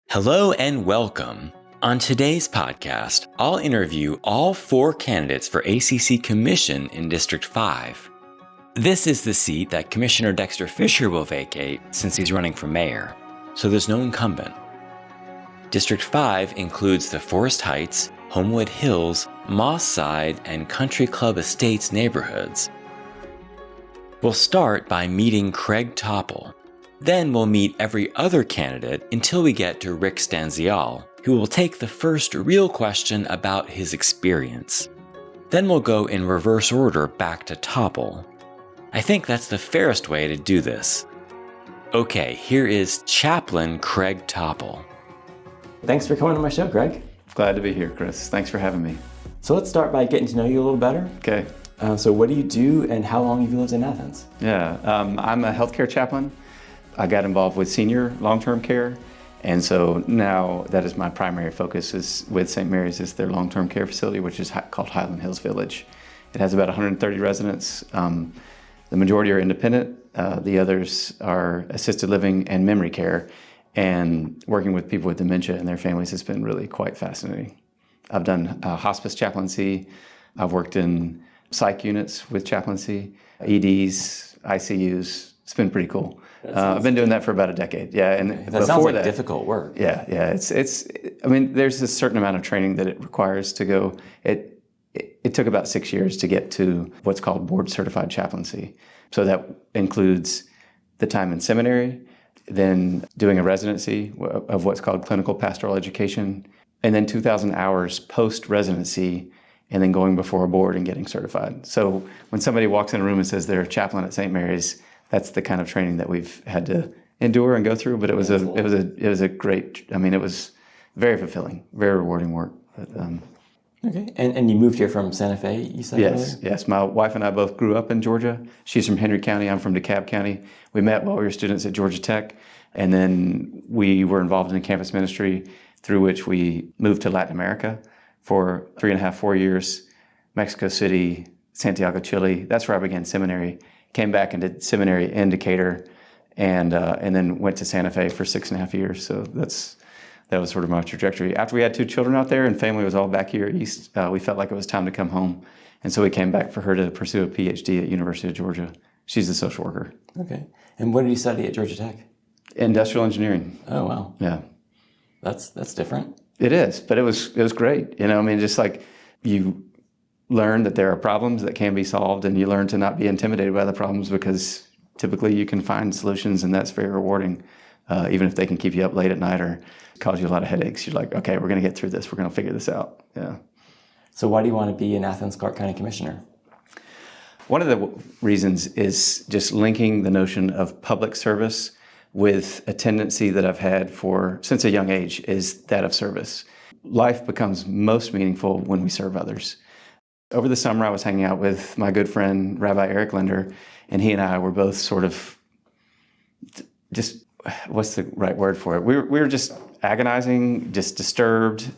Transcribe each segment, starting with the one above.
Hello and welcome. On today's podcast, I'll interview all 4 candidates for ACC Commission in District 5. This is the seat that Commissioner Dexter Fisher will vacate since he's running for mayor, so there's no incumbent. District 5 includes the Forest Heights, Homewood Hills, Moss Side, and Country Club Estates neighborhoods. We'll start by meeting Craig Topple. Then we'll meet every other candidate until we get to Rick Stanziale, who will take the first real question about his experience. Then we'll go in reverse order back to Topple. I think that's the fairest way to do this. Okay, here is Chaplain Craig Topple. Thanks for coming on my show, Craig. Glad to be here, Chris. Thanks for having me. So let's start by getting to know you a little better. Okay. So what do you do and how long have you lived in Athens? Yeah, I'm a healthcare chaplain. I got involved with senior long-term care, and so now that is my primary focus is with St. Mary's is their long-term care facility, which is called Highland Hills Village. It has about 130 residents. The majority are independent. The others are assisted living and memory care, and working with people with dementia and their families has been really quite fascinating. I've done hospice chaplaincy. I've worked in psych units with chaplaincy, EDs, ICUs. It's been pretty cool. I've been doing that for about a decade. Yeah, and that sounds like difficult work. Yeah. It's. I mean, there's a certain amount of training that it requires to go. It took about 6 years to get to what's called board certified chaplaincy. So that includes the time in seminary, then doing a residency of what's called clinical pastoral education, and then 2,000 hours post residency, and then going before a board and getting certified. So when somebody walks in a room and says they're a chaplain at St. Mary's, that's the kind of training that we've had to endure and go through. But it was a great. I mean, it was very fulfilling, very rewarding work. But, okay, and you moved here from Santa Fe, you said? Yes. My wife and I both grew up in Georgia. She's from Henry County. I'm from DeKalb County. We met while we were students at Georgia Tech, and then we were involved in campus ministry, through which we moved to Latin America for 3.5, 4 years. Mexico City, Santiago, Chile. That's where I began seminary. Came back and did seminary in Decatur, and then went to Santa Fe for 6.5 years. So that was sort of my trajectory. After we had 2 children out there and family was all back here east, we felt like it was time to come home. And so we came back for her to pursue a PhD at University of Georgia. She's a social worker. Okay. And what did you study at Georgia Tech? Industrial engineering. Oh, wow. Yeah. That's different. It is, but it was great. You know, I mean, just like you learn that there are problems that can be solved, and you learn to not be intimidated by the problems because typically you can find solutions, and that's very rewarding, even if they can keep you up late at night or cause you a lot of headaches. You're like, okay, we're going to get through this. We're going to figure this out. Yeah. So why do you want to be an Athens-Clarke County Commissioner? One of the reasons is just linking the notion of public service with a tendency that I've had since a young age is that of service. Life becomes most meaningful when we serve others. Over the summer, I was hanging out with my good friend, Rabbi Eric Linder, and he and I were both sort of just, what's the right word for it? We were just agonizing, just disturbed,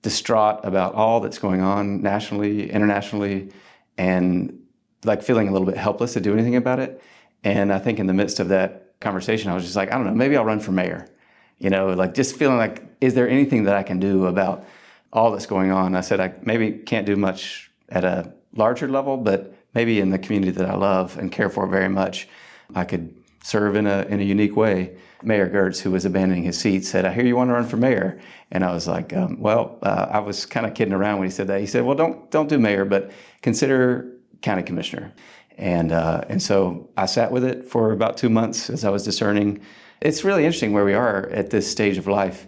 distraught about all that's going on nationally, internationally, and like feeling a little bit helpless to do anything about it. And I think in the midst of that conversation, I was just like, I don't know, maybe I'll run for mayor. You know, like just feeling like, is there anything that I can do about all that's going on? I said, I maybe can't do much at a larger level, but maybe in the community that I love and care for very much, I could serve in a unique way. Mayor Gertz, who was abandoning his seat, said, I hear you want to run for mayor. And I was like, I was kind of kidding around when he said that. He said, well, don't do mayor, but consider county commissioner. And so I sat with it for about 2 months as I was discerning. It's really interesting where we are at this stage of life.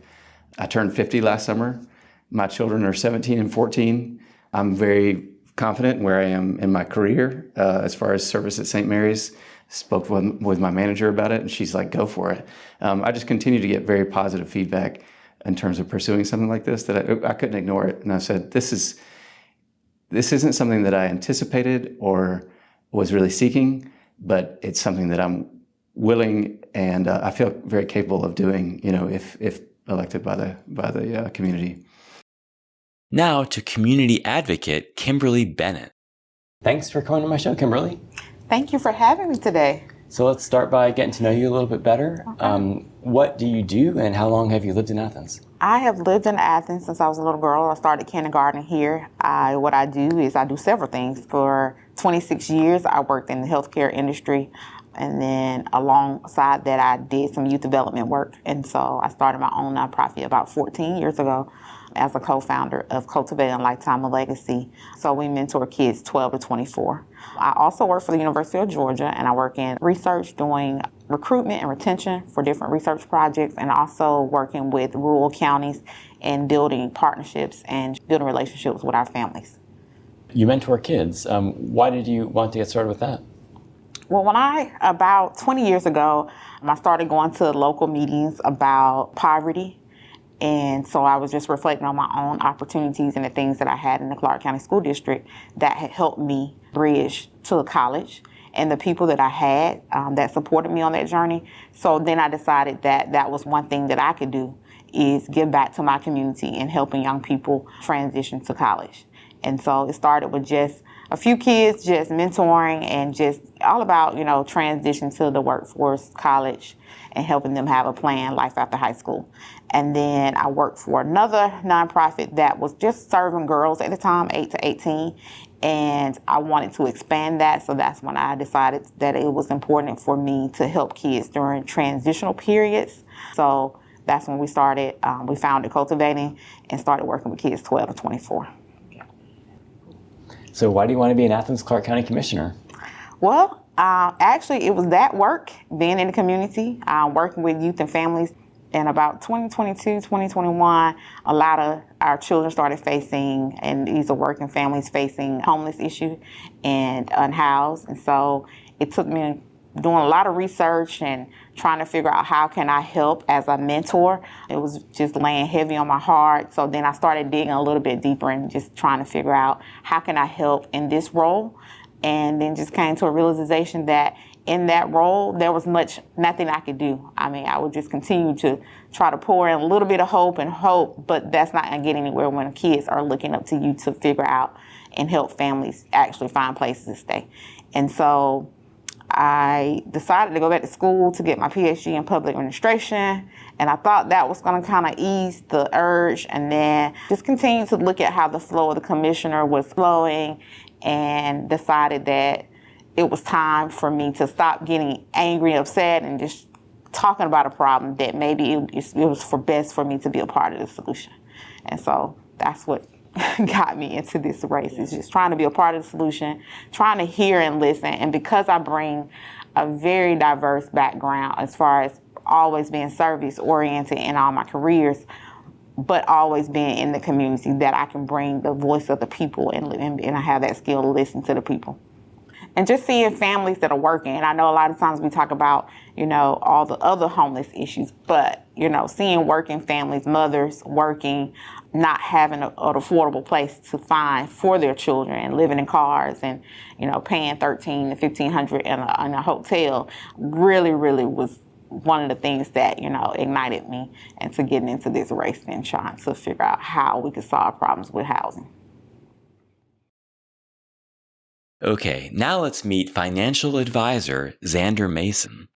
I turned 50 last summer. My children are 17 and 14. I'm very confident where I am in my career as far as service at St. Mary's. Spoke with my manager about it, and she's like, go for it. I just continue to get very positive feedback in terms of pursuing something like this that I couldn't ignore it. And I said, this isn't something that I anticipated or was really seeking, but it's something that I'm willing and I feel very capable of doing, you know, if elected by the community. Now to community advocate Kimberly Bennett. Thanks for coming to my show, Kimberly. Thank you for having me today. So let's start by getting to know you a little bit better. Okay. What do you do and how long have you lived in Athens? I have lived in Athens since I was a little girl. I started kindergarten here. What I do is I do several things. For 26 years, I worked in the healthcare industry. And then alongside that, I did some youth development work. And so I started my own nonprofit about 14 years ago as a co-founder of Cultivating a Lifetime of Legacy. So we mentor kids 12 to 24. I also work for the University of Georgia, and I work in research doing recruitment and retention for different research projects, and also working with rural counties and building partnerships and building relationships with our families. You mentor kids. Why did you want to get started with that? Well, about 20 years ago, I started going to local meetings about poverty. And so I was just reflecting on my own opportunities and the things that I had in the Clarke County School District that had helped me bridge to college, and the people that I had that supported me on that journey. So then I decided that that was one thing that I could do, is give back to my community and helping young people transition to college. And so it started with just a few kids, just mentoring and just all about, transition to the workforce, college, and helping them have a plan, life after high school. And then I worked for another nonprofit that was just serving girls at the time, 8 to 18. And I wanted to expand that. So that's when I decided that it was important for me to help kids during transitional periods. So that's when we started, we founded Cultivating and started working with kids 12 to 24. So why do you want to be an Athens-Clarke County Commissioner? Well, actually, it was that work, being in the community, working with youth and families. In about 2022, 2021, a lot of our children started facing, and these are working families facing homeless issue and unhoused. And so it took me doing a lot of research and trying to figure out how can I help as a mentor. It was just laying heavy on my heart. So then I started digging a little bit deeper and just trying to figure out how can I help in this role. And then just came to a realization that in that role, there was nothing I could do. I mean, I would just continue to try to pour in a little bit of hope, but that's not going to get anywhere when kids are looking up to you to figure out and help families actually find places to stay. And so I decided to go back to school to get my PhD in public administration, and I thought that was going to kind of ease the urge, and then just continue to look at how the flow of the commissioner was flowing, and decided that it was time for me to stop getting angry and upset and just talking about a problem, that maybe it was best for me to be a part of the solution. And so that's what got me into this race, is just trying to be a part of the solution, trying to hear and listen. And because I bring a very diverse background as far as always being service oriented in all my careers, but always being in the community, that I can bring the voice of the people and I have that skill to listen to the people. And just seeing families that are working. And I know a lot of times we talk about, all the other homeless issues, but, seeing working families, mothers working, not having an affordable place to find for their children, and living in cars and, paying $1,300 to $1,500 in a hotel really, really was one of the things that, ignited me into getting into this race and trying to figure out how we could solve problems with housing. Okay, now let's meet financial advisor Zander Mason.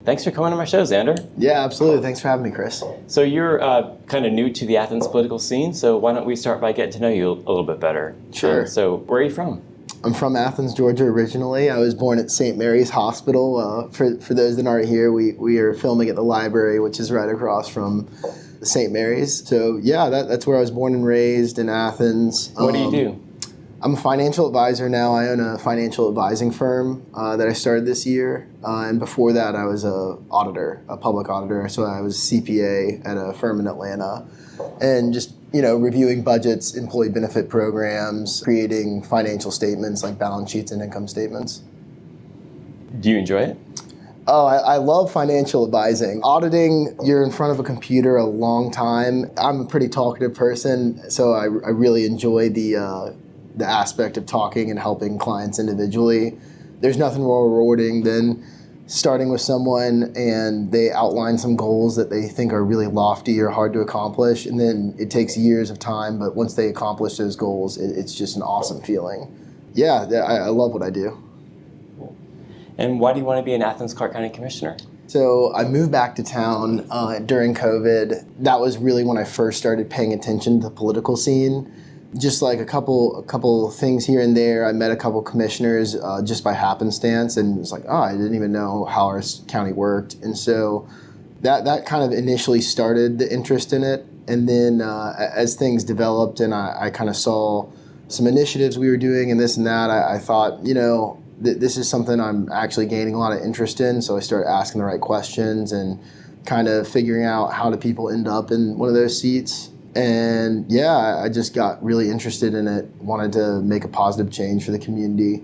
Thanks for coming on my show, Zander. Yeah, absolutely. Thanks for having me, Chris. So you're kind of new to the Athens political scene, so why don't we start by getting to know you a little bit better? Sure. So where are you from? I'm from Athens, Georgia originally. I was born at St. Mary's Hospital. For those that aren't here, we are filming at the library, which is right across from St. Mary's. So yeah, that's where I was born and raised, in Athens. What do you do? I'm a financial advisor now. I own a financial advising firm that I started this year. And before that, I was a public auditor. So I was a CPA at a firm in Atlanta. And just, reviewing budgets, employee benefit programs, creating financial statements like balance sheets and income statements. Do you enjoy it? Oh, I love financial advising. Auditing, you're in front of a computer a long time. I'm a pretty talkative person, so I really enjoy the aspect of talking and helping clients individually. There's nothing more rewarding than starting with someone and they outline some goals that they think are really lofty or hard to accomplish, and then it takes years of time, but once they accomplish those goals, it's just an awesome feeling. Yeah, I love what I do. And why do you want to be an Athens-Clarke County Commissioner? So I moved back to town during COVID. That was really when I first started paying attention to the political scene. Just like a couple things here and there. I met a couple commissioners just by happenstance, and it's like, oh, I didn't even know how our county worked. And so that kind of initially started the interest in it. And then as things developed and I kind of saw some initiatives we were doing and this and that, I thought, this is something I'm actually gaining a lot of interest in. So I started asking the right questions and kind of figuring out how do people end up in one of those seats. And yeah, I just got really interested in it, wanted to make a positive change for the community.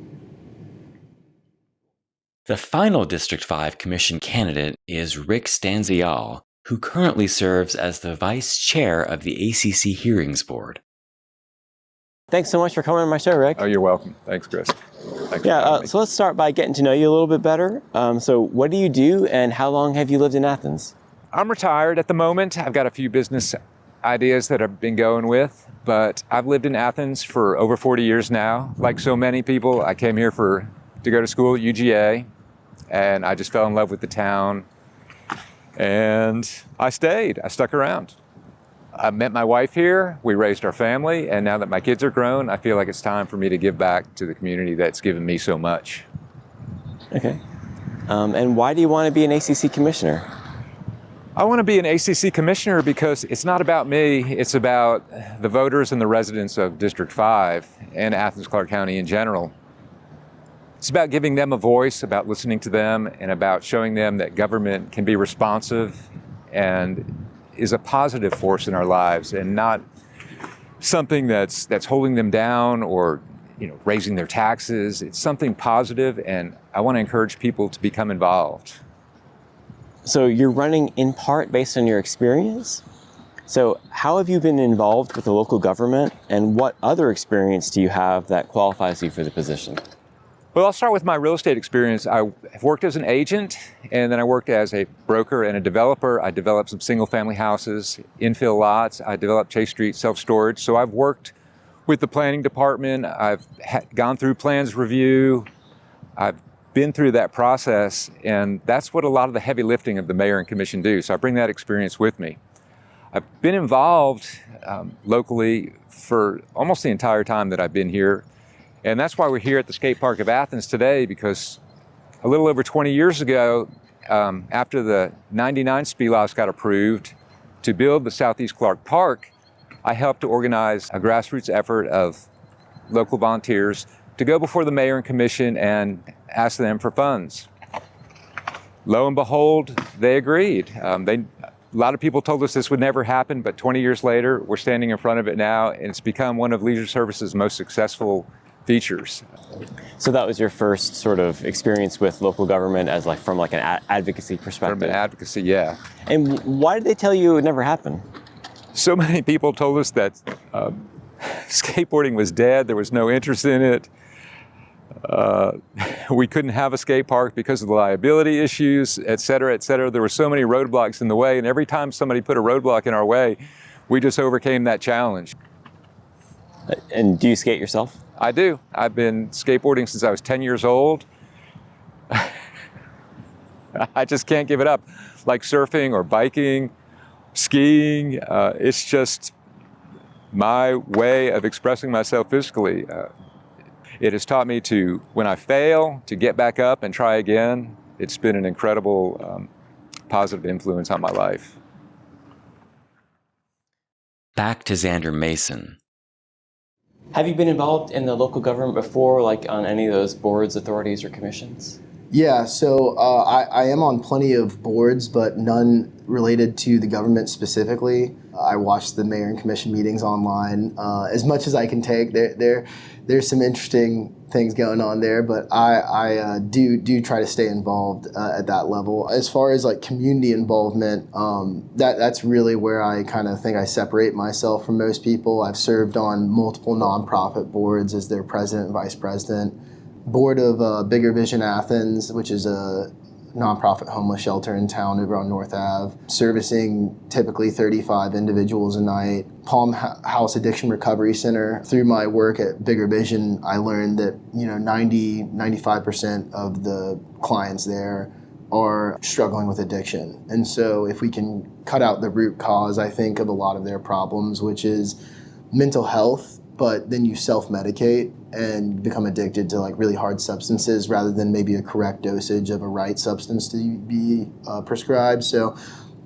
The final District 5 Commission candidate is Rick Stanziale, who currently serves as the Vice Chair of the ACC Hearings Board. Thanks so much for coming on my show, Rick. Oh, you're welcome. Thanks, Chris. Thanks So let's start by getting to know you a little bit better. So what do you do, and how long have you lived in Athens? I'm retired at the moment. I've got a few business ideas that I've been going with, but I've lived in Athens for over 40 years now. Like so many people, I came here to go to school at UGA, and I just fell in love with the town, and I stayed. I stuck around. I met my wife here, we raised our family, and now that my kids are grown, I feel like it's time for me to give back to the community that's given me so much. Okay. And why do you want to be an ACC Commissioner? I want to be an ACC Commissioner because it's not about me, it's about the voters and the residents of District 5 and Athens-Clarke County in general. It's about giving them a voice, about listening to them, and about showing them that government can be responsive and is a positive force in our lives and not something that's holding them down or raising their taxes. It's something positive, and I want to encourage people to become involved. So you're running in part based on your experience. So how have you been involved with the local government, and what other experience do you have that qualifies you for the position? Well, I'll start with my real estate experience. I worked as an agent, and then I worked as a broker and a developer. I developed some single-family houses, infill lots. I developed Chase Street self-storage. So I've worked with the planning department. I've gone through plans review. I've been through that process, and that's what a lot of the heavy lifting of the mayor and commission do. So I bring that experience with me. I've been involved locally for almost the entire time that I've been here. And that's why we're here at the skate park of Athens today, because a little over 20 years ago, after the 99 SPLOS got approved to build the Southeast Clarke Park, I helped to organize a grassroots effort of local volunteers to go before the mayor and commission and ask them for funds. Lo and behold, they agreed. A lot of people told us this would never happen, but 20 years later, we're standing in front of it now, and it's become one of Leisure Services' most successful features. So that was your first sort of experience with local government as from an advocacy perspective? From an advocacy, yeah. And why did they tell you it would never happen? So many people told us that skateboarding was dead, there was no interest in it. We couldn't have a skate park because of the liability issues, et cetera, et cetera. There were so many roadblocks in the way, and every time somebody put a roadblock in our way, we just overcame that challenge. And do you skate yourself? I do. I've been skateboarding since I was 10 years old. I just can't give it up. Like surfing or biking, skiing, it's just my way of expressing myself physically. It has taught me to, when I fail, to get back up and try again. It's been an incredible positive influence on my life. Back to Zander Mason. Have you been involved in the local government before, on any of those boards, authorities, or commissions? Yeah, so I am on plenty of boards, but none related to the government specifically. I watch the mayor and commission meetings online as much as I can take. There's some interesting things going on there, but I do try to stay involved at that level. As far as community involvement, that's really where I kind of think I separate myself from most people. I've served on multiple nonprofit boards as their president and vice president. Board of Bigger Vision Athens, which is a nonprofit homeless shelter in town over on North Ave, servicing typically 35 individuals a night. Palm House Addiction Recovery Center. Through my work at Bigger Vision, I learned that 95% of the clients there are struggling with addiction. And so if we can cut out the root cause, I think, of a lot of their problems, which is mental health, but then you self-medicate and become addicted to like really hard substances rather than maybe a correct dosage of a right substance to be prescribed. So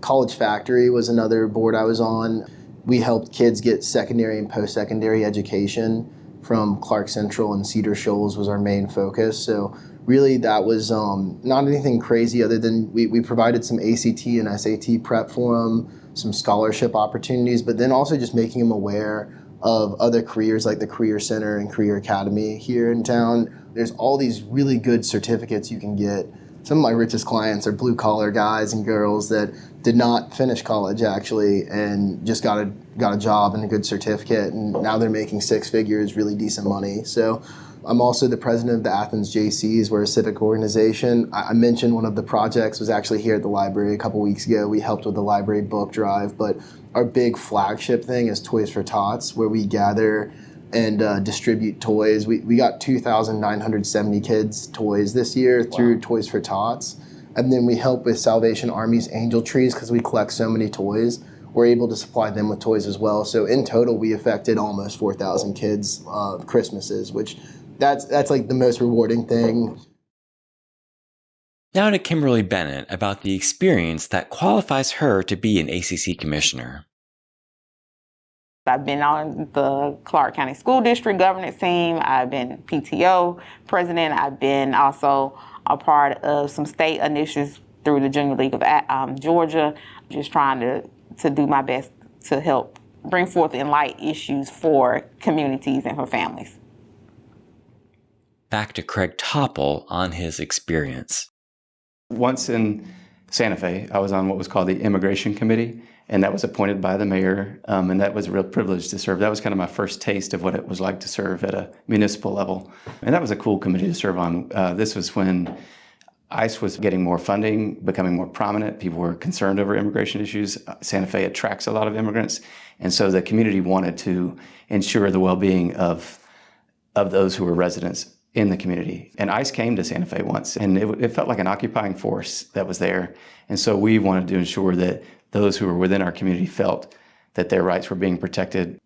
College Factory was another board I was on. We helped kids get secondary and post-secondary education from Clarke Central, and Cedar Shoals was our main focus. So really that was not anything crazy other than we provided some ACT and SAT prep for them, some scholarship opportunities, but then also just making them aware of other careers like the Career Center and Career Academy here in town. There's all these really good certificates you can get. Some of my richest clients are blue-collar guys and girls that did not finish college actually and just got a job and a good certificate, and now they're making six figures, really decent money. So I'm also the president of the Athens JCs. We're a civic organization. I mentioned one of the projects was actually here at the library a couple weeks ago. We helped with the library book drive, but our big flagship thing is Toys for Tots, where we gather and distribute toys. We got 2,970 kids toys this year through Toys for Tots. And then we help with Salvation Army's Angel Trees because we collect so many toys. We're able to supply them with toys as well. So in total, we affected almost 4,000 kids' Christmases, which that's like the most rewarding thing. Now to Kimberly Bennett about the experience that qualifies her to be an ACC Commissioner. I've been on the Clarke County School District governance team. I've been PTO president. I've been also a part of some state initiatives through the Junior League of Georgia, just trying to do my best to help bring forth and light issues for communities and for families. Back to Craig Topple on his experience. Once in Santa Fe, I was on what was called the Immigration Committee, and that was appointed by the mayor, and that was a real privilege to serve. That was kind of my first taste of what it was like to serve at a municipal level, and that was a cool committee to serve on. This was when ICE was getting more funding, becoming more prominent. People were concerned over immigration issues. Santa Fe attracts a lot of immigrants, and so the community wanted to ensure the well-being of those who were residents in the community. And ICE came to Santa Fe once, and it felt like an occupying force that was there. And so we wanted to ensure that those who were within our community felt that their rights were being protected.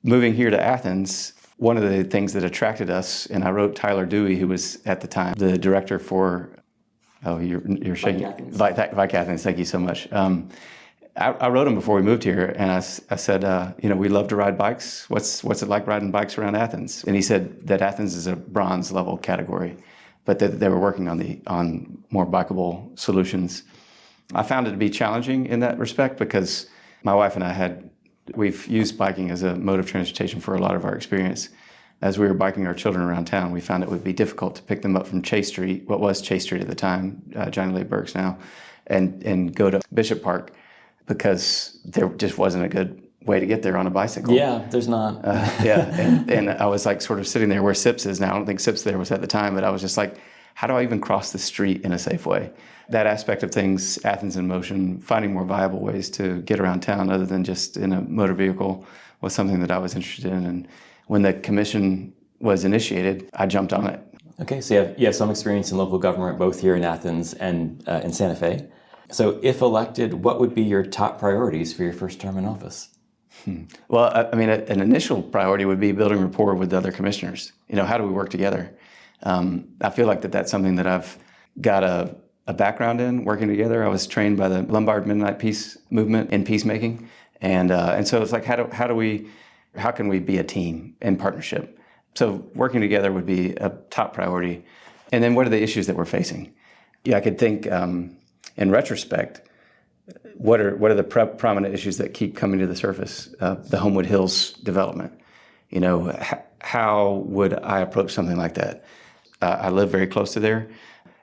Moving here to Athens, one of the things that attracted us, and I wrote Tyler Dewey, who was at the time the director for, you're shaking, Vacate Athens, thank you so much. I wrote him before we moved here, and I said, we love to ride bikes. What's it like riding bikes around Athens? And he said that Athens is a bronze level category, but that they were working on more bikeable solutions. I found it to be challenging in that respect because my wife and we've used biking as a mode of transportation for a lot of our experience. As we were biking our children around town, we found it would be difficult to pick them up from Chase Street, what was Chase Street at the time, Johnny Lee Burke's now, and go to Bishop Park, because there just wasn't a good way to get there on a bicycle. Yeah, there's not. And I was like sort of sitting there where Sips is now. I don't think Sips there was at the time, but I was just like, how do I even cross the street in a safe way? That aspect of things, Athens in Motion, finding more viable ways to get around town other than just in a motor vehicle was something that I was interested in. And when the commission was initiated, I jumped on it. Okay, so you have some experience in local government, both here in Athens and in Santa Fe. So if elected, what would be your top priorities for your first term in office? Well, I mean, an initial priority would be building rapport with the other commissioners. How do we work together? I feel like that's something that I've got a background in, working together. I was trained by the Lombard Midnight Peace Movement in peacemaking. And so it's like, how can we be a team in partnership? So working together would be a top priority. And then what are the issues that we're facing? I could think, in retrospect, what are the prominent issues that keep coming to the surface? The Homewood Hills development. How would I approach something like that? I live very close to there.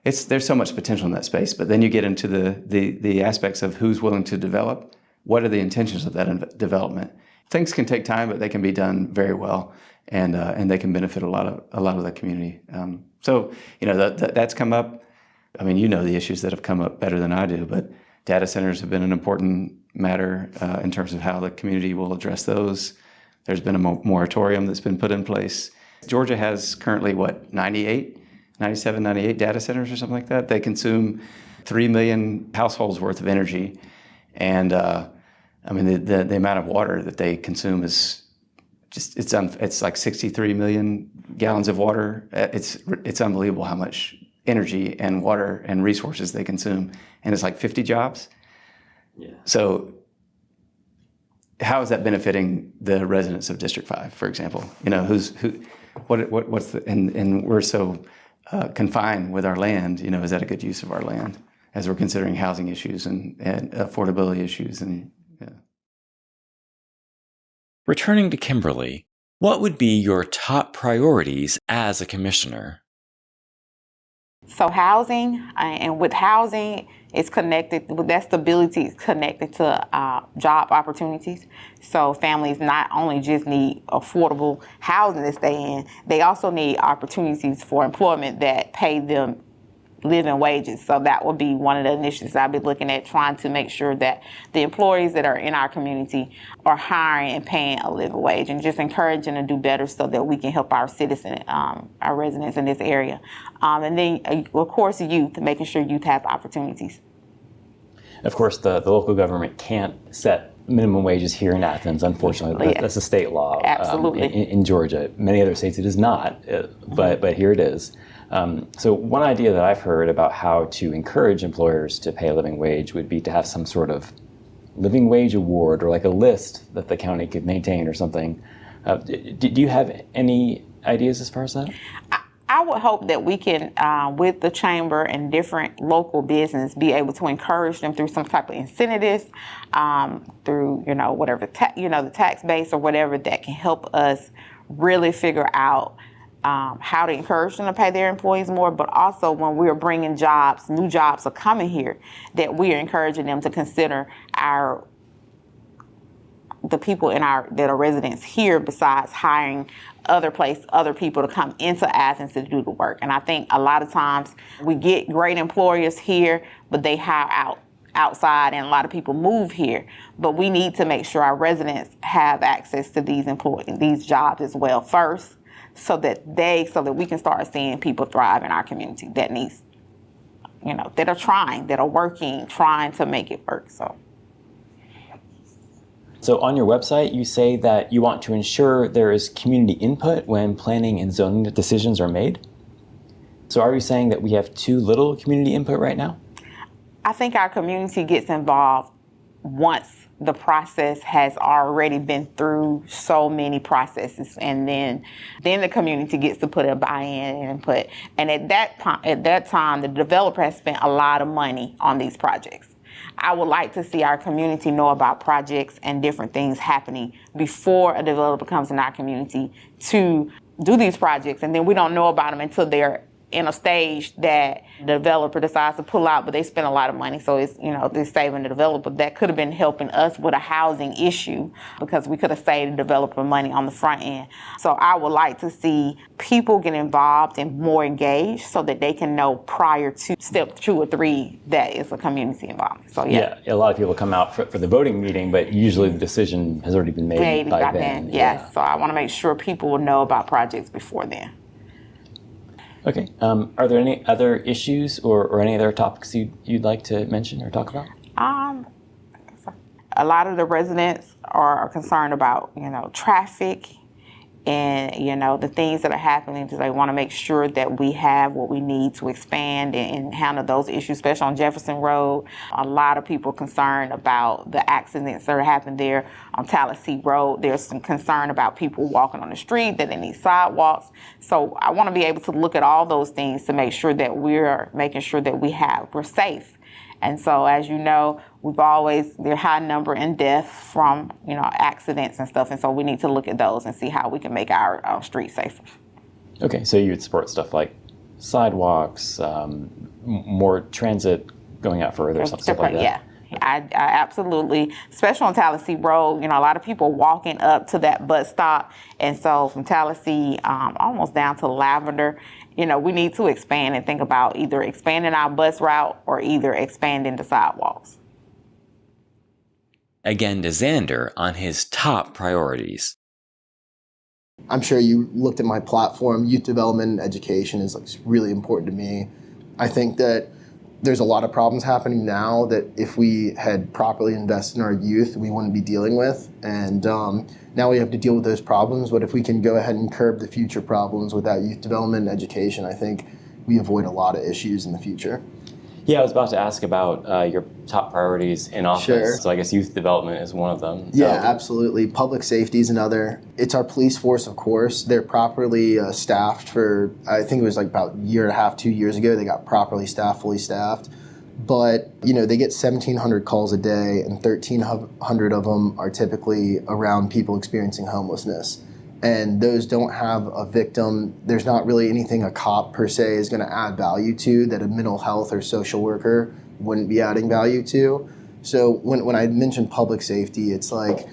There's so much potential in that space, but then you get into the aspects of who's willing to develop. What are the intentions of that development? Things can take time, but they can be done very well, and they can benefit a lot of the community. So that's come up. I mean, you know the issues that have come up better than I do, but data centers have been an important matter in terms of how the community will address those. There's been a moratorium that's been put in place. Georgia has currently, 97, 98 data centers or something like that. They consume 3 million households worth of energy. And I mean, the amount of water that they consume is just, it's like 63 million gallons of water. It's unbelievable how much energy and water and resources they consume. And it's like 50 jobs. Yeah. So how is that benefiting the residents of District 5, for example? You know, what's the, and we're so confined with our land, you know, is that a good use of our land as we're considering housing issues and affordability issues? And yeah. Returning to Kimberly, what would be your top priorities as a commissioner? So housing, and with housing, it's connected, with that stability is connected to job opportunities. So families not only just need affordable housing to stay in, they also need opportunities for employment that pay them living wages. So that will be one of the initiatives I'll be looking at, trying to make sure that the employees that are in our community are hiring and paying a living wage, and just encouraging to do better so that we can help our citizens, our residents in this area. And then, of course, youth, making sure youth have opportunities. Of course, the local government can't set minimum wages here in Athens, unfortunately. Yeah. That's a state law. Absolutely. In Georgia. Many other states it is not, but here it is. So one idea that I've heard about how to encourage employers to pay a living wage would be to have some sort of living wage award, or like a list that the county could maintain or something. Do you have any ideas as far as that? I would hope that we can, with the chamber and different local business, be able to encourage them through some type of incentives, through, you know, whatever, the tax base or whatever that can help us really figure out how to encourage them to pay their employees more, but also when we're bringing jobs, new jobs are coming here, that we are encouraging them to consider the people that are residents here, besides hiring other people to come into Athens to do the work. And I think a lot of times we get great employers here, but they hire outside, and a lot of people move here. But we need to make sure our residents have access to these jobs as well first, so that we can start seeing people thrive in our community that needs, that are trying, that are working, trying to make it work. So on your website, you say that you want to ensure there is community input when planning and zoning decisions are made. So are you saying that we have too little community input right now? I think our community gets involved once the process has already been through so many processes, and then the community gets to put a buy-in and input. And at that time, the developer has spent a lot of money on these projects. I would like to see our community know about projects and different things happening before a developer comes in our community to do these projects, and then we don't know about them until they're in a stage that the developer decides to pull out, but they spend a lot of money. So it's, they're saving the developer. That could have been helping us with a housing issue, because we could have saved the developer money on the front end. So I would like to see people get involved and more engaged, so that they can know prior to step 2 or 3 that is a community involvement. So yeah, a lot of people come out for the voting meeting, but usually the decision has already been made by then. Yes. Yeah. So I want to make sure people will know about projects before then. Okay. Are there any other issues or any other topics you'd like to mention or talk about? A lot of the residents are concerned about, traffic and, the things that are happening. They want to make sure that we have what we need to expand and handle those issues, especially on Jefferson Road. A lot of people are concerned about the accidents that are happening there on Tallahassee Road. There's some concern about people walking on the street, that they need sidewalks. So I want to be able to look at all those things to make sure that we're making sure that we're safe. And so, as you know, there's a high number in death from, accidents and stuff. And so we need to look at those and see how we can make our streets safer. Okay, so you would support stuff like sidewalks, more transit going out further, stuff like that? Yeah. I absolutely, especially on Tallahassee Road, a lot of people walking up to that bus stop. And so from Tallahassee almost down to Lavender, we need to expand and think about either expanding our bus route or either expanding the sidewalks. Again to Zander on his top priorities. I'm sure you looked at my platform. Youth development and education is like really important to me. I think that there's a lot of problems happening now that if we had properly invested in our youth, we wouldn't be dealing with. And now we have to deal with those problems. But if we can go ahead and curb the future problems with that youth development and education, I think we avoid a lot of issues in the future. Yeah, I was about to ask about your top priorities in office. Sure. So I guess youth development is one of them. Yeah, absolutely. Public safety is another. It's our police force, of course. They're properly staffed for, I think it was like about a year and a half, 2 years ago, they got properly staffed, fully staffed. But, they get 1,700 calls a day, and 1,300 of them are typically around people experiencing homelessness. And those don't have a victim. There's not really anything a cop per se is going to add value to that a mental health or social worker wouldn't be adding value to. So when I mentioned public safety, it's like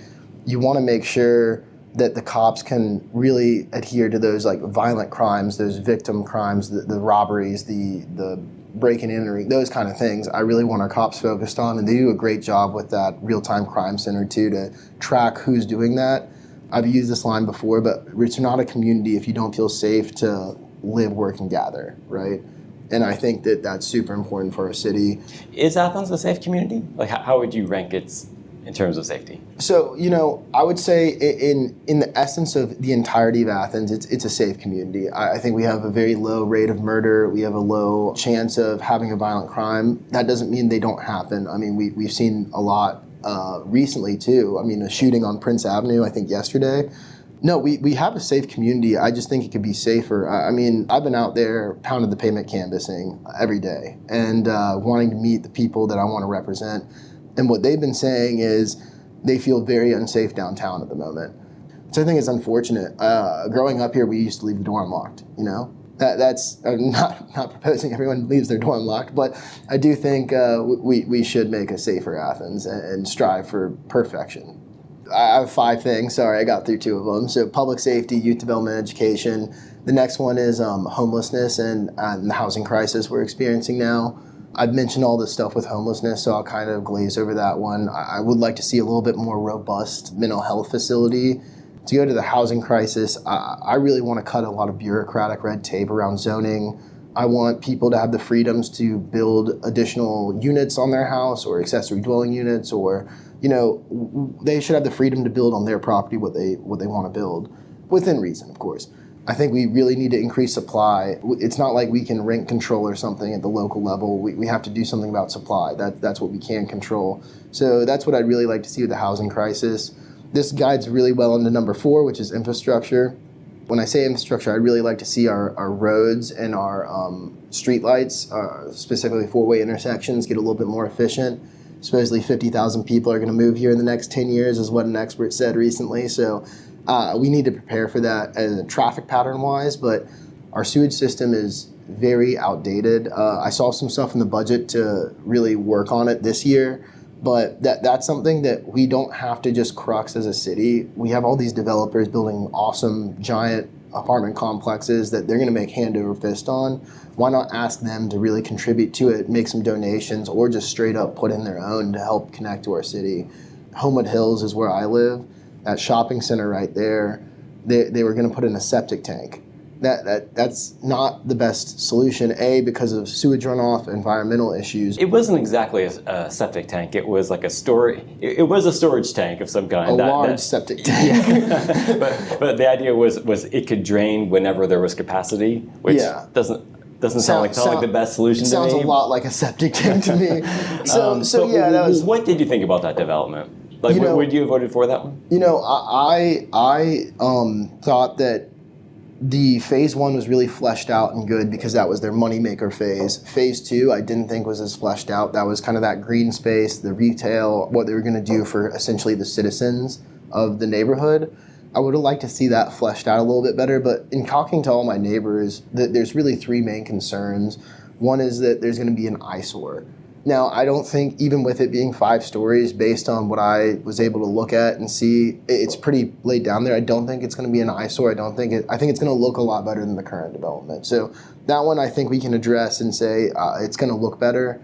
you want to make sure that the cops can really adhere to those like violent crimes, those victim crimes, the robberies, the breaking and entering, those kind of things. I really want our cops focused on, and they do a great job with that real-time crime center too, to track who's doing that. I've used this line before, but it's not a community if you don't feel safe to live, work, and gather, right? And I think that that's super important for our city. Is Athens a safe community? Like, how would you rank it in terms of safety? So, I would say in the essence of the entirety of Athens, it's a safe community. I think we have a very low rate of murder. We have a low chance of having a violent crime. That doesn't mean they don't happen. I mean, we've seen a lot recently too. I mean, a shooting on Prince Avenue, I think yesterday. No, we have a safe community. I just think it could be safer. I mean, I've been out there pounded the pavement canvassing every day and wanting to meet the people that I want to represent. And what they've been saying is they feel very unsafe downtown at the moment. So I think it's unfortunate. Growing up here, we used to leave the door unlocked, That's I'm not proposing everyone leaves their door unlocked, but I do think we should make a safer Athens and strive for perfection. I have 5 things. Sorry, I got through 2 of them. So public safety, youth development, education. The next one is homelessness and the housing crisis we're experiencing now. I've mentioned all this stuff with homelessness, so I'll kind of glaze over that one. I would like to see a little bit more robust mental health facility. To go to the housing crisis, I really want to cut a lot of bureaucratic red tape around zoning. I want people to have the freedoms to build additional units on their house or accessory dwelling units, or, they should have the freedom to build on their property what they want to build, within reason, of course. I think we really need to increase supply. It's not like we can rent control or something at the local level. We have to do something about supply. That's what we can control. So that's what I'd really like to see with the housing crisis. This guides really well into number 4, which is infrastructure. When I say infrastructure, I'd really like to see our roads and our streetlights, specifically 4-way intersections, get a little bit more efficient. Supposedly 50,000 people are going to move here in the next 10 years is what an expert said recently. So we need to prepare for that as a traffic pattern-wise, but our sewage system is very outdated. I saw some stuff in the budget to really work on it this year. But that's something that we don't have to just crux as a city. We have all these developers building awesome, giant apartment complexes that they're going to make hand over fist on. Why not ask them to really contribute to it, make some donations, or just straight up put in their own to help connect to our city? Homewood Hills is where I live. That shopping center right there, they were going to put in a septic tank. That's not the best solution, because of sewage runoff, environmental issues. It wasn't exactly a septic tank. It was like a storage. It was a storage tank of some kind. A large septic tank. but the idea was it could drain whenever there was capacity, which doesn't sound like the best solution to me. Sounds a lot like a septic tank to me. That was. What did you think about that development? Like, would you have voted for that one? I thought that the phase 1 was really fleshed out and good because that was their moneymaker phase. Phase 2, I didn't think was as fleshed out. That was kind of that green space, the retail, what they were going to do for essentially the citizens of the neighborhood. I would have liked to see that fleshed out a little bit better, but in talking to all my neighbors, there's really 3 main concerns. One is that there's going to be an eyesore. Now, I don't think, even with it being 5 stories, based on what I was able to look at and see, it's pretty laid down there. I don't think it's going to be an eyesore. I think it's going to look a lot better than the current development. So that one I think we can address and say it's going to look better.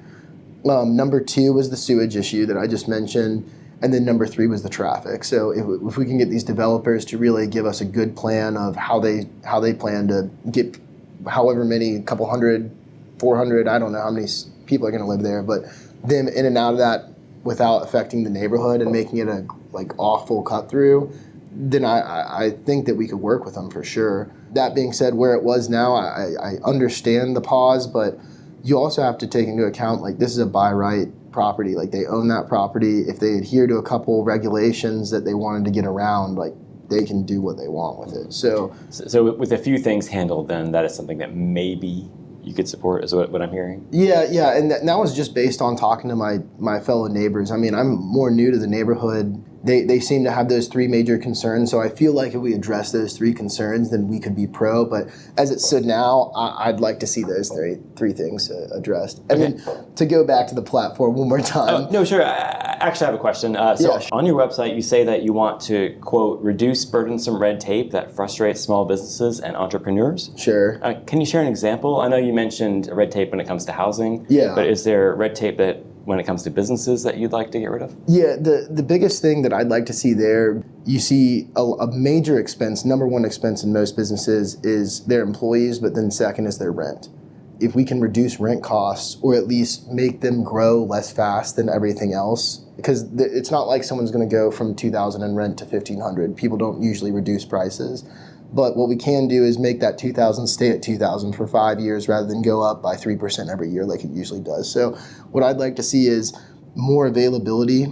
Number 2 was the sewage issue that I just mentioned. And then number 3 was the traffic. So if we can get these developers to really give us a good plan of how they plan to get however many, couple hundred, 400, I don't know how many people are going to live there, but them in and out of that without affecting the neighborhood and making it a awful cut through, then I think that we could work with them for sure. That being said, where it was now, I understand the pause, but you also have to take into account this is a by right property. They own that property. If they adhere to a couple regulations that they wanted to get around, they can do what they want with it. So with a few things handled, then that is something that maybe you could support, is what I'm hearing? Yeah, and that was just based on talking to my fellow neighbors. I mean, I'm more new to the neighborhood. They seem to have those 3 major concerns, so I feel like if we address those 3 concerns, then we could be pro. But as it stood now, I'd like to see those three things addressed. And then to go back to the platform one more time. Oh, no, sure. I actually have a question. On your website, you say that you want to, quote, reduce burdensome red tape that frustrates small businesses and entrepreneurs. Sure. Can you share an example? I know you mentioned red tape when it comes to housing. Yeah. But is there red tape that when it comes to businesses that you'd like to get rid of? Yeah, the biggest thing that I'd like to see there, you see a major expense, number 1 expense in most businesses is their employees, but then second is their rent. If we can reduce rent costs or at least make them grow less fast than everything else, because it's not like someone's going to go from $2,000 in rent to $1,500. People don't usually reduce prices. But what we can do is make that $2,000 stay at $2,000 for 5 years rather than go up by 3% every year like it usually does. So what I'd like to see is more availability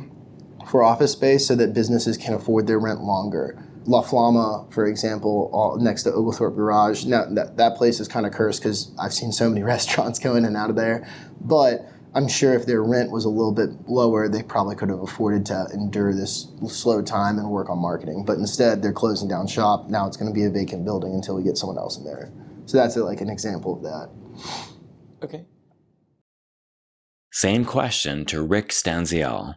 for office space so that businesses can afford their rent longer. La Flama, for example, next to Oglethorpe Garage. Now that place is kind of cursed because I've seen so many restaurants go in and out of there. But I'm sure if their rent was a little bit lower, they probably could have afforded to endure this slow time and work on marketing. But instead, they're closing down shop. Now it's going to be a vacant building until we get someone else in there. So that's an example of that. Okay. Same question to Rick Stanziale.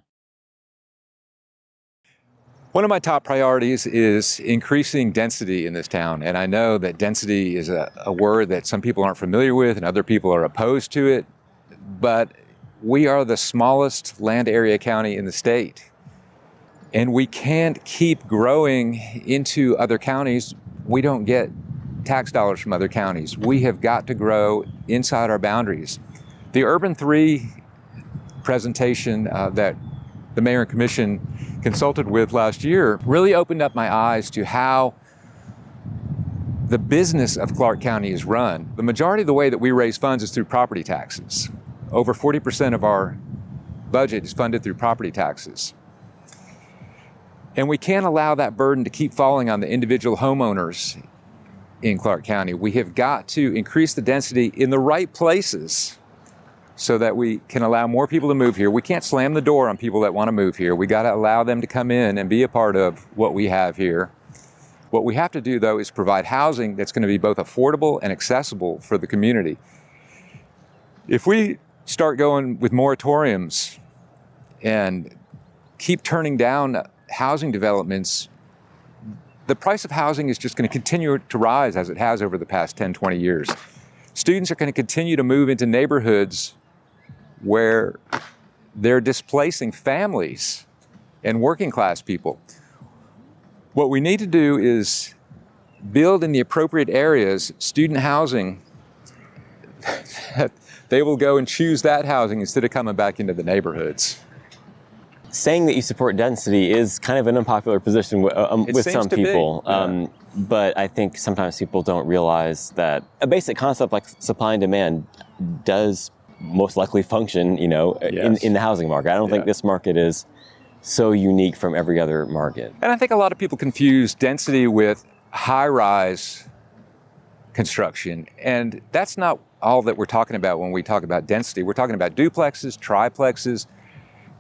One of my top priorities is increasing density in this town. And I know that density is a word that some people aren't familiar with and other people are opposed to it. But we are the smallest land area county in the state. And we can't keep growing into other counties. We don't get tax dollars from other counties. We have got to grow inside our boundaries. The Urban 3 presentation that the Mayor and Commission consulted with last year really opened up my eyes to how the business of Clarke County is run. The majority of the way that we raise funds is through property taxes. Over 40% of our budget is funded through property taxes. And we can't allow that burden to keep falling on the individual homeowners in Clarke County. We have got to increase the density in the right places so that we can allow more people to move here. We can't slam the door on people that want to move here. We got to allow them to come in and be a part of what we have here. What we have to do, though, is provide housing that's going to be both affordable and accessible for the community. If we start going with moratoriums and keep turning down housing developments, the price of housing is just going to continue to rise as it has over the past 10, 20 years. Students are going to continue to move into neighborhoods where they're displacing families and working class people. What we need to do is build in the appropriate areas student housing that they will go and choose that housing instead of coming back into the neighborhoods. Saying that you support density is kind of an unpopular position with some people. Yeah. But I think sometimes people don't realize that a basic concept like supply and demand does most likely function, Yes. in the housing market. I don't think this market is so unique from every other market. And I think a lot of people confuse density with high-rise construction. And that's not all that we're talking about when we talk about density. We're talking about duplexes, triplexes,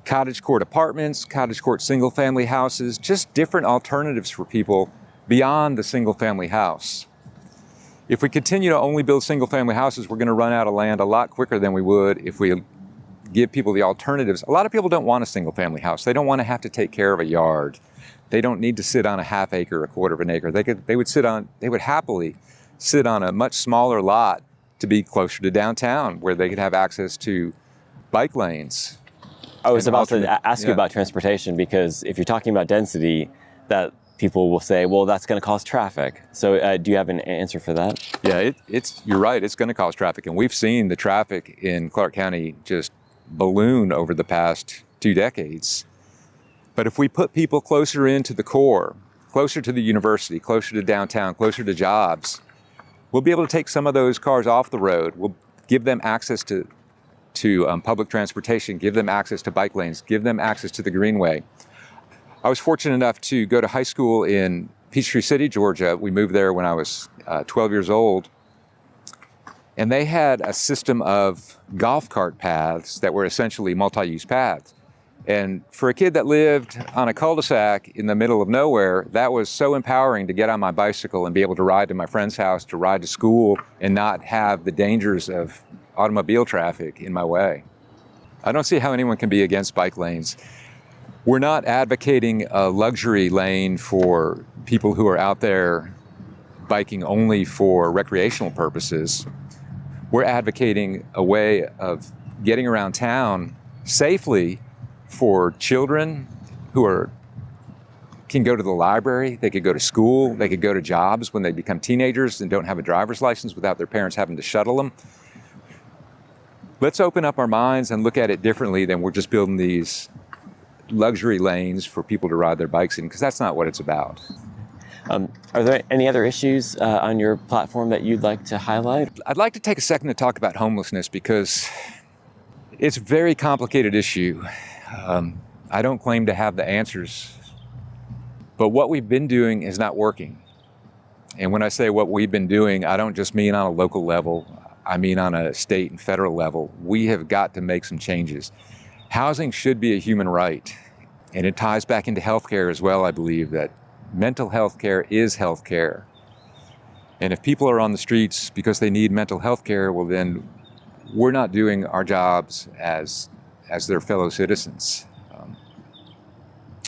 cottage court apartments, cottage court single-family houses, just different alternatives for people beyond the single-family house. If we continue to only build single-family houses, we're going to run out of land a lot quicker than we would if we give people the alternatives. A lot of people don't want a single family house. They don't want to have to take care of a yard. They don't need to sit on a half acre, a quarter of an acre. They would happily sit on a much smaller lot to be closer to downtown, where they could have access to bike lanes. I was about to ask you about transportation, because if you're talking about density, that people will say, well, that's going to cause traffic. So do you have an answer for that? Yeah, you're right. It's going to cause traffic. And we've seen the traffic in Clarke County just balloon over the past 2 decades. But if we put people closer into the core, closer to the university, closer to downtown, closer to jobs, we'll be able to take some of those cars off the road. We'll give them access to public transportation, give them access to bike lanes, give them access to the Greenway. I was fortunate enough to go to high school in Peachtree City, Georgia. We moved there when I was 12 years old. And they had a system of golf cart paths that were essentially multi-use paths. And for a kid that lived on a cul-de-sac in the middle of nowhere, that was so empowering to get on my bicycle and be able to ride to my friend's house, to ride to school, and not have the dangers of automobile traffic in my way. I don't see how anyone can be against bike lanes. We're not advocating a luxury lane for people who are out there biking only for recreational purposes. We're advocating a way of getting around town safely for children who can go to the library, they could go to school, they could go to jobs when they become teenagers and don't have a driver's license without their parents having to shuttle them. Let's open up our minds and look at it differently than we're just building these luxury lanes for people to ride their bikes in, because that's not what it's about. Are there any other issues on your platform that you'd like to highlight? I'd like to take a second to talk about homelessness, because it's a very complicated issue. I don't claim to have the answers, but what we've been doing is not working. And when I say what we've been doing, I don't just mean on a local level, I mean on a state and federal level. We have got to make some changes. Housing should be a human right, and it ties back into healthcare as well. I believe that mental health care is health care. And if people are on the streets because they need mental health care, well, then we're not doing our jobs as their fellow citizens.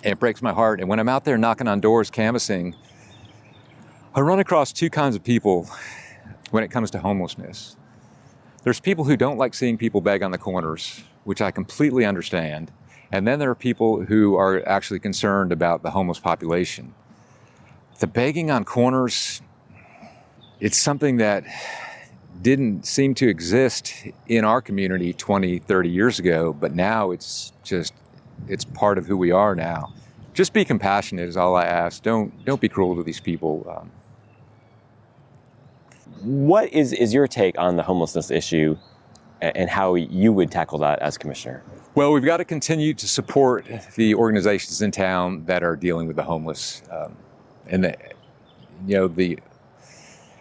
And it breaks my heart. And when I'm out there knocking on doors, canvassing, I run across 2 kinds of people when it comes to homelessness. There's people who don't like seeing people beg on the corners, which I completely understand. And then there are people who are actually concerned about the homeless population. The begging on corners, it's something that didn't seem to exist in our community 20, 30 years ago, but now it's part of who we are now. Just be compassionate is all I ask. Don't be cruel to these people. What is your take on the homelessness issue and how you would tackle that as commissioner? Well, we've got to continue to support the organizations in town that are dealing with the homeless.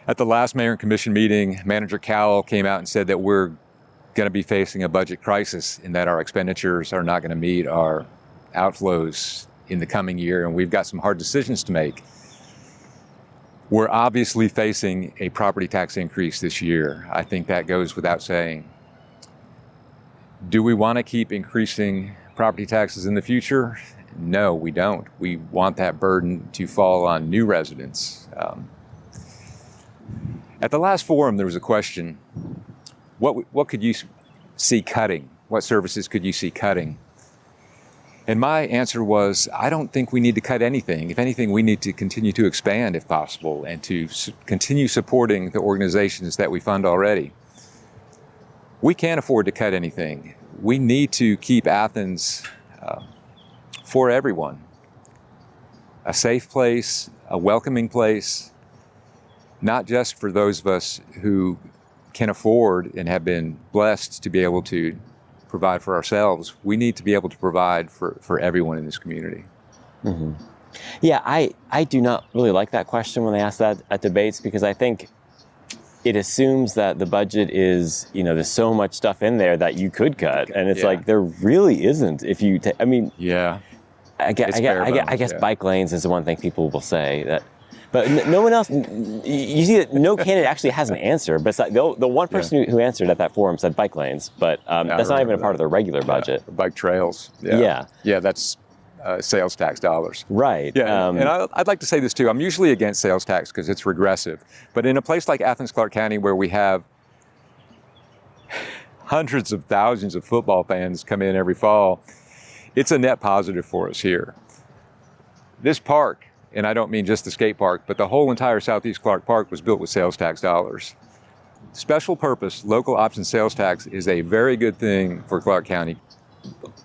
At the last mayor and commission meeting, Manager Cowell came out and said that we're going to be facing a budget crisis and that our expenditures are not going to meet our outflows in the coming year, and we've got some hard decisions to make. We're obviously facing a property tax increase this year. I think that goes without saying. Do we want to keep increasing property taxes in the future? No, we don't. We want that burden to fall on new residents. At the last forum, there was a question, what could you see cutting? What services could you see cutting? And my answer was, I don't think we need to cut anything. If anything, we need to continue to expand if possible and to continue supporting the organizations that we fund already. We can't afford to cut anything. We need to keep Athens for everyone. A safe place, a welcoming place, not just for those of us who can afford and have been blessed to be able to provide for ourselves. We need to be able to provide for everyone in this community. Mm-hmm. Yeah, I do not really like that question when they ask that at debates, because I think it assumes that the budget is, there's so much stuff in there that you could cut. And it's like, there really isn't. If you, I guess bike lanes is the one thing people will say that. But no one else, you see that no candidate actually has an answer. But it's like the one person who answered at that forum said bike lanes, but that's not even a part of their regular budget. Bike trails. Yeah. Yeah, that's sales tax dollars. Right. Yeah, and I'd like to say this too. I'm usually against sales tax because it's regressive. But in a place like Athens-Clarke County where we have hundreds of thousands of football fans come in every fall, it's a net positive for us here. This park, and I don't mean just the skate park, but the whole entire Southeast Clarke Park was built with sales tax dollars. Special purpose local option sales tax is a very good thing for Clarke County.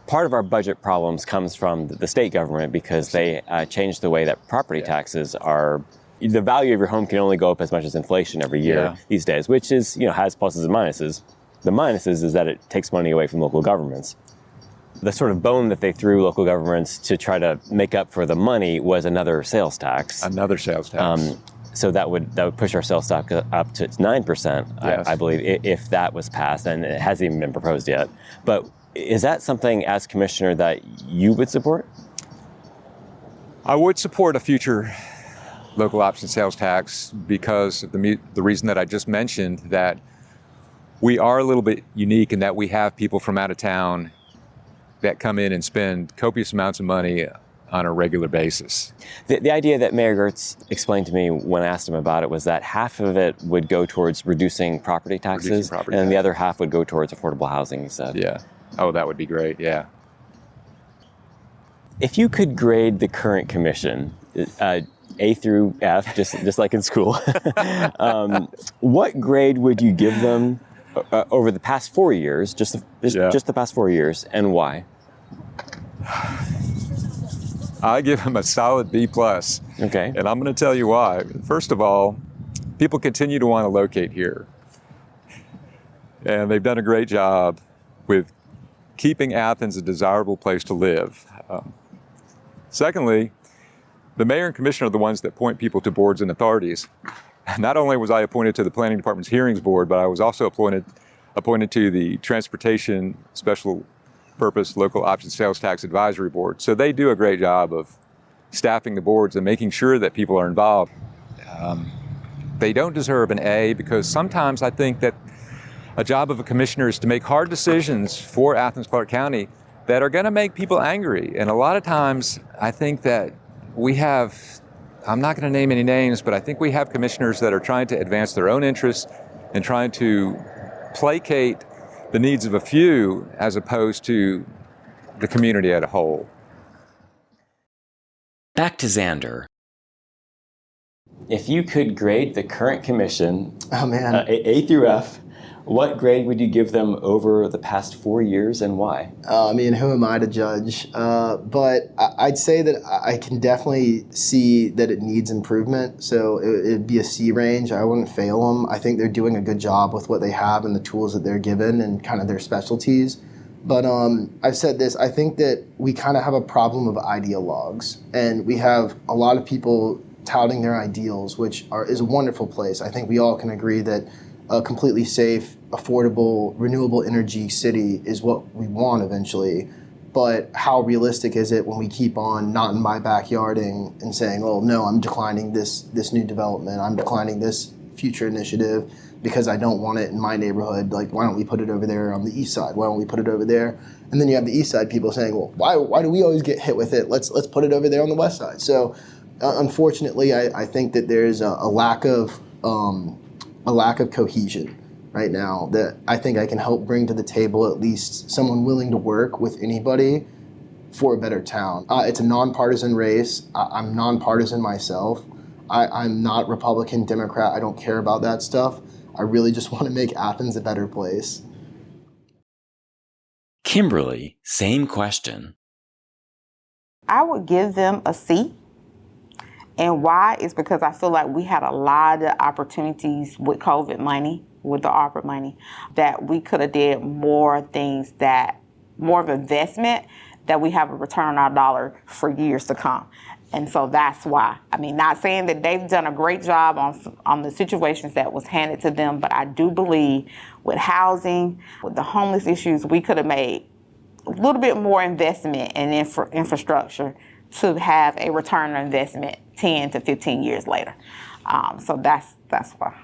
Part of our budget problems comes from the state government because they changed the way that property taxes are. The value of your home can only go up as much as inflation every year these days, which is, has pluses and minuses. The minuses is that it takes money away from local governments. The sort of bone that they threw local governments to try to make up for the money was another sales tax. Another sales tax. So that would push our sales tax up to 9%, Yes. I believe, if that was passed, and it hasn't even been proposed yet. But is that something, as commissioner, that you would support? I would support a future local option sales tax because of the reason that I just mentioned, that we are a little bit unique in that we have people from out of town that come in and spend copious amounts of money on a regular basis. The idea that Mayor Gertz explained to me when I asked him about it was that half of it would go towards reducing property taxes, and then the other half would go towards affordable housing, he said. Yeah. Oh, that would be great, yeah. If you could grade the current commission, A through F, just like in school, what grade would you give them over the past 4 years, just the past 4 years, and why? I give them a solid B+. Okay. And I'm going to tell you why. First of all, people continue to want to locate here. And they've done a great job with keeping Athens a desirable place to live. Secondly, the mayor and commissioner are the ones that point people to boards and authorities. Not only was I appointed to the Planning Department's Hearings Board, but I was also appointed to the Transportation Special Purpose Local Option Sales Tax Advisory Board. So they do a great job of staffing the boards and making sure that people are involved. They don't deserve an A because sometimes I think that a job of a commissioner is to make hard decisions for Athens-Clarke County that are going to make people angry. And a lot of times I think that we have, I'm not going to name any names, but I think we have commissioners that are trying to advance their own interests and trying to placate the needs of a few as opposed to the community as a whole. Back to Zander. If you could grade the current commission, A through F, what grade would you give them over the past 4 years and why? Who am I to judge? But I'd say that I can definitely see that it needs improvement. So it'd be a C range. I wouldn't fail them. I think they're doing a good job with what they have and the tools that they're given and kind of their specialties. But I've said this, I think that we kind of have a problem of ideologues. And we have a lot of people touting their ideals, which is a wonderful place. I think we all can agree that a completely safe, affordable, renewable energy city is what we want eventually. But how realistic is it when we keep on not in my backyarding and saying, oh no, I'm declining this new development, I'm declining this future initiative because I don't want it in my neighborhood. Like, why don't we put it over there on the east side? Why don't we put it over there? And then you have the east side people saying, well, why do we always get hit with it? Let's put it over there on the west side. So unfortunately, I think that there's a lack of cohesion right now that I think I can help bring to the table, at least someone willing to work with anybody for a better town. It's a nonpartisan race. I'm nonpartisan myself. I'm not Republican, Democrat. I don't care about that stuff. I really just want to make Athens a better place. Kimberly, same question. I would give them a C. And why is because I feel like we had a lot of opportunities with COVID money, with the ARPA money, that we could have did more things more of investment that we have a return on our dollar for years to come. And so that's why. Not saying that they've done a great job on the situations that was handed to them, but I do believe with housing, with the homeless issues, we could have made a little bit more investment in infrastructure to have a return on investment 10 to 15 years later. So that's why.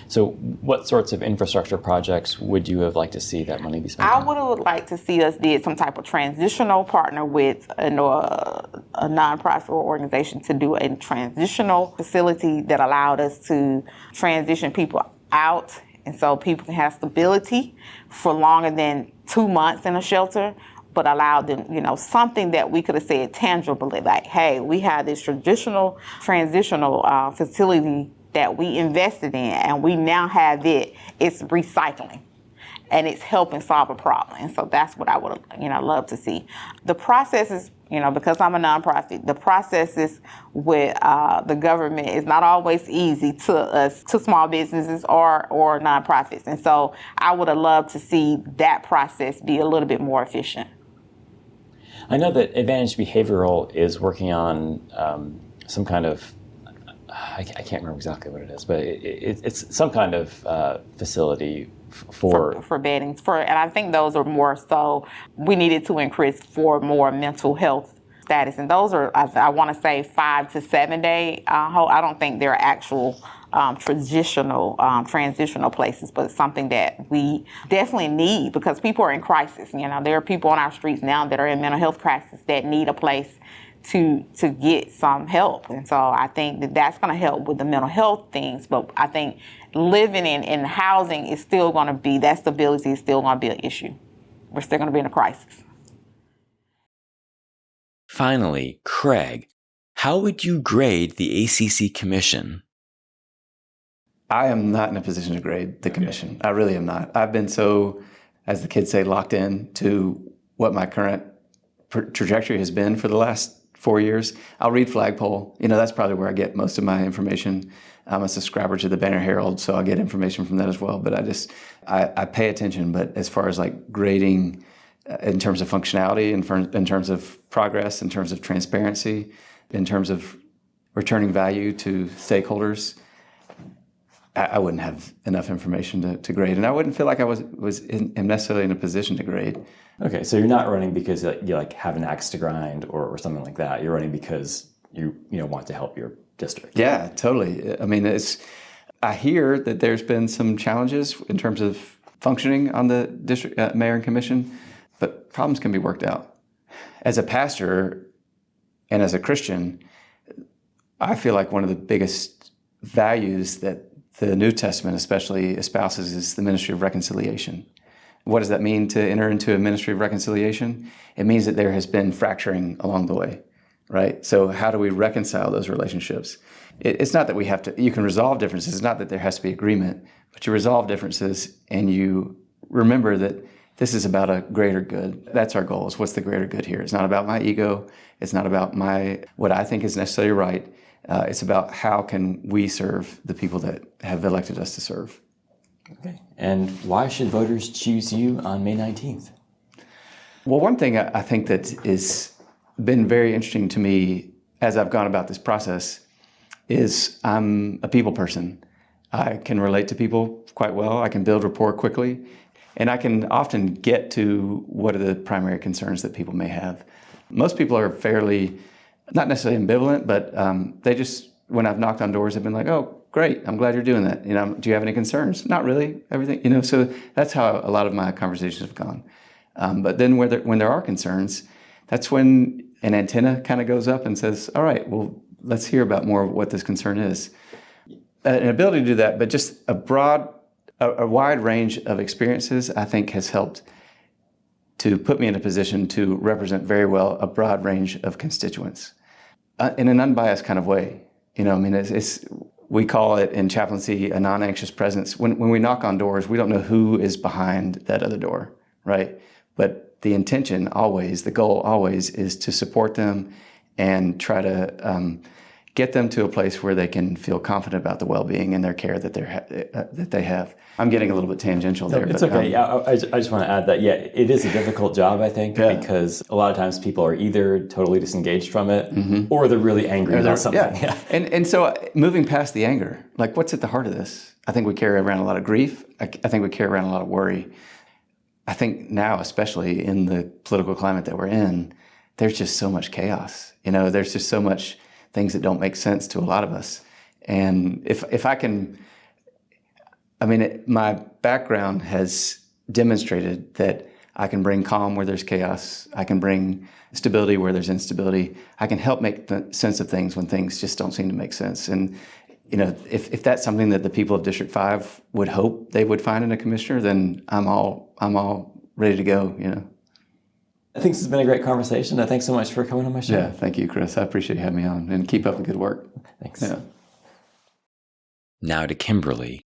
So what sorts of infrastructure projects would you have liked to see that money be spent on? I would have liked to see us did some type of transitional partner with a nonprofit or organization to do a transitional facility that allowed us to transition people out, and so people can have stability for longer than 2 months in a shelter, but allowed them, something that we could have said tangibly, like, hey, we have this transitional facility that we invested in, and we now have it. It's recycling, and it's helping solve a problem. And so that's what I would, love to see. The processes, because I'm a nonprofit, the processes with the government is not always easy to us, to small businesses or nonprofits. And so I would have loved to see that process be a little bit more efficient. I know that Advantage Behavioral is working on some kind of, I can't remember exactly what it is, but it's some kind of facility for bedding. And I think those are more so, we needed to increase for more mental health status. And those are, I want to say, 5 to 7 day. I don't think they're actual transitional places, but it's something that we definitely need because people are in crisis. There are people on our streets now that are in mental health crisis that need a place to get some help. And so I think that that's going to help with the mental health things. But I think living in housing is still going to be, that stability is still going to be an issue. We're still going to be in a crisis. Finally, Craig, how would you grade the ACC Commission? I am not in a position to grade the commission. I really am not. I've been so, as the kids say, locked in to what my current trajectory has been for the last 4 years. I'll read Flagpole. That's probably where I get most of my information. I'm a subscriber to the Banner Herald, so I get information from that as well. But I pay attention. But as far as like grading in terms of functionality, in terms of progress, in terms of transparency, in terms of returning value to stakeholders, I wouldn't have enough information to grade, and I wouldn't feel like I was necessarily in a position to grade. Okay, so you're not running because you have an axe to grind or something like that. You're running because you want to help your district. Yeah, totally. I mean, I hear that there's been some challenges in terms of functioning on the district mayor and commission, but problems can be worked out. As a pastor and as a Christian, I feel like one of the biggest values that the New Testament especially espouses is the ministry of reconciliation. What does that mean to enter into a ministry of reconciliation? It means that there has been fracturing along the way, right? So how do we reconcile those relationships? It's not that you can resolve differences. It's not that there has to be agreement, but you resolve differences and you remember that this is about a greater good. That's our goal, is what's the greater good here? It's not about my ego. It's not about what I think is necessarily right. It's about how can we serve the people that have elected us to serve. Okay. And why should voters choose you on May 19th? Well, one thing I think that has been very interesting to me as I've gone about this process is I'm a people person. I can relate to people quite well. I can build rapport quickly. And I can often get to what are the primary concerns that people may have. Most people are fairly, not necessarily ambivalent, but they just, when I've knocked on doors, have been like, oh, great, I'm glad you're doing that. Do you have any concerns? Not really, everything, so that's how a lot of my conversations have gone. But then when there are concerns, that's when an antenna kind of goes up and says, all right, well, let's hear about more of what this concern is. An ability to do that, but just a wide range of experiences, I think has helped to put me in a position to represent very well a broad range of constituents in an unbiased kind of way. We call it in chaplaincy a non-anxious presence. When we knock on doors, we don't know who is behind that other door, right? But the intention always, the goal always is to support them and try to get them to a place where they can feel confident about the well-being and their care that they have. I'm getting a little bit tangential there. It's okay. I just want to add that, it is a difficult job, I think, because a lot of times people are either totally disengaged from it or they're really angry about something. Yeah. And so moving past the anger, like what's at the heart of this? I think we carry around a lot of grief. I think we carry around a lot of worry. I think now, especially in the political climate that we're in, there's just so much chaos. There's just so much things that don't make sense to a lot of us. And if I can, my background has demonstrated that I can bring calm where there's chaos. I can bring stability where there's instability. I can help make sense of things when things just don't seem to make sense. And if that's something that the people of District 5 would hope they would find in a commissioner, then I'm all ready to go. I think this has been a great conversation. Thanks so much for coming on my show. Yeah, thank you, Chris. I appreciate you having me on, and keep up the good work. Thanks. Yeah. Now to Kimberly.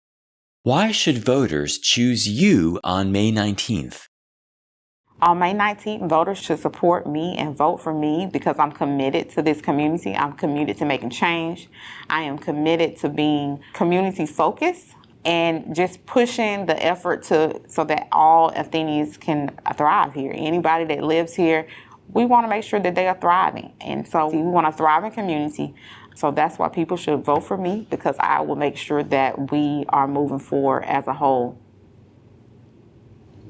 Why should voters choose you on May 19th? On May 19th, voters should support me and vote for me because I'm committed to this community. I'm committed to making change. I am committed to being community focused and just pushing the effort so that all Athenians can thrive here. Anybody that lives here, we want to make sure that they are thriving. And so we want a thriving community. So that's why people should vote for me, because I will make sure that we are moving forward as a whole.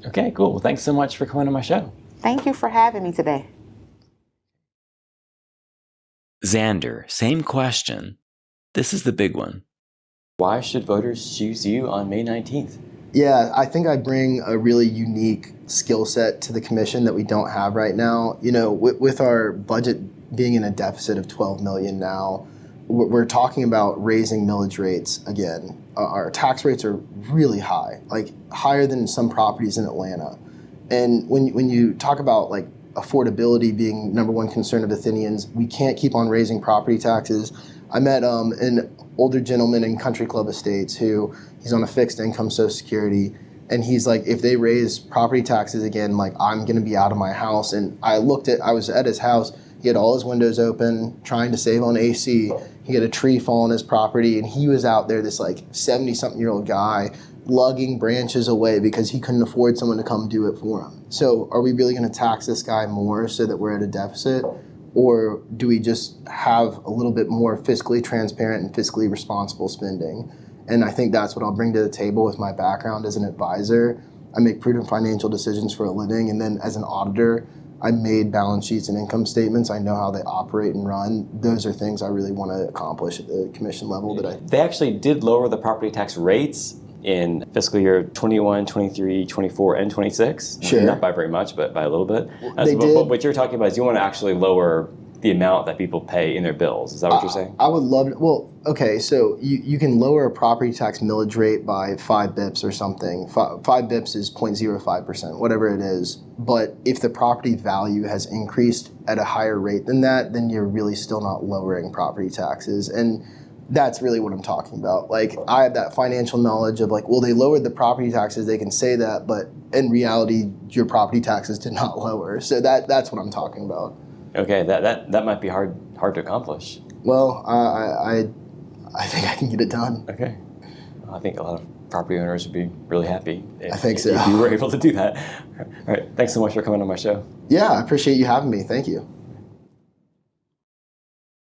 Okay, cool. Well, thanks so much for coming on my show. Thank you for having me today. Zander, same question. This is the big one. Why should voters choose you on May 19th? Yeah, I think I bring a really unique skill set to the commission that we don't have right now. With our budget being in a deficit of $12 million now, we're talking about raising millage rates again. Our tax rates are really high, like higher than some properties in Atlanta. And when you talk about like affordability being number one concern of Athenians, we can't keep on raising property taxes. I met an older gentleman in Country Club Estates who he's on a fixed income Social Security, and he's like, if they raise property taxes again, like I'm gonna be out of my house. And I was at his house. He had all his windows open, trying to save on AC. He had a tree fall on his property, and he was out there, this like 70-something-year-old guy, lugging branches away because he couldn't afford someone to come do it for him. So are we really going to tax this guy more so that we're at a deficit? Or do we just have a little bit more fiscally transparent and fiscally responsible spending? And I think that's what I'll bring to the table with my background as an advisor. I make prudent financial decisions for a living, and then as an auditor, I made balance sheets and income statements. I know how they operate and run. Those are things I really want to accomplish at the commission level. They actually did lower the property tax rates in fiscal year 21, 23, 24, and 26. Sure. Not by very much, but by a little bit. They did. What you're talking about is you want to actually lower the amount that people pay in their bills. Is that what you're saying? I would love to. Well, okay, so you can lower a property tax millage rate by 5 bips or something. 5 bips is 0.05%, whatever it is. But if the property value has increased at a higher rate than that, then you're really still not lowering property taxes. And that's really what I'm talking about. Like, I have that financial knowledge of like, well, they lowered the property taxes, they can say that, but in reality, your property taxes did not lower. So that's what I'm talking about. Okay, that might be hard to accomplish. Well, I think I can get it done. Okay. I think a lot of property owners would be really happy if you were able to do that. All right, thanks so much for coming on my show. Yeah, I appreciate you having me. Thank you.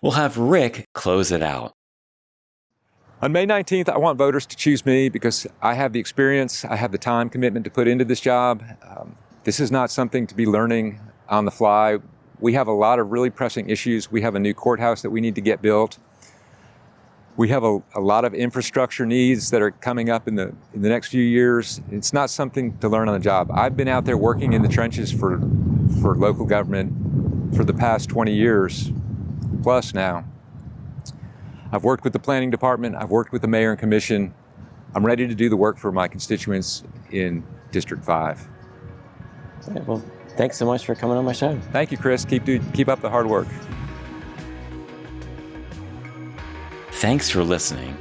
We'll have Rick close it out. On May 19th, I want voters to choose me because I have the experience, I have the time commitment to put into this job. This is not something to be learning on the fly. We have a lot of really pressing issues. We have a new courthouse that we need to get built. We have a lot of infrastructure needs that are coming up in the next few years. It's not something to learn on the job. I've been out there working in the trenches for local government for the past 20 years plus now. I've worked with the planning department. I've worked with the mayor and commission. I'm ready to do the work for my constituents in District 5. Okay, well, thanks so much for coming on my show. Thank you, Chris. Keep up the hard work. Thanks for listening.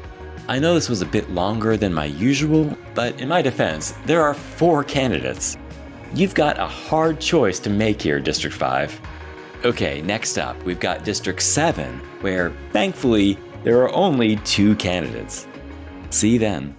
I know this was a bit longer than my usual, but in my defense, there are 4 candidates. You've got a hard choice to make here, District 5. Okay, next up, we've got District 7, where, thankfully, there are only 2 candidates. See you then.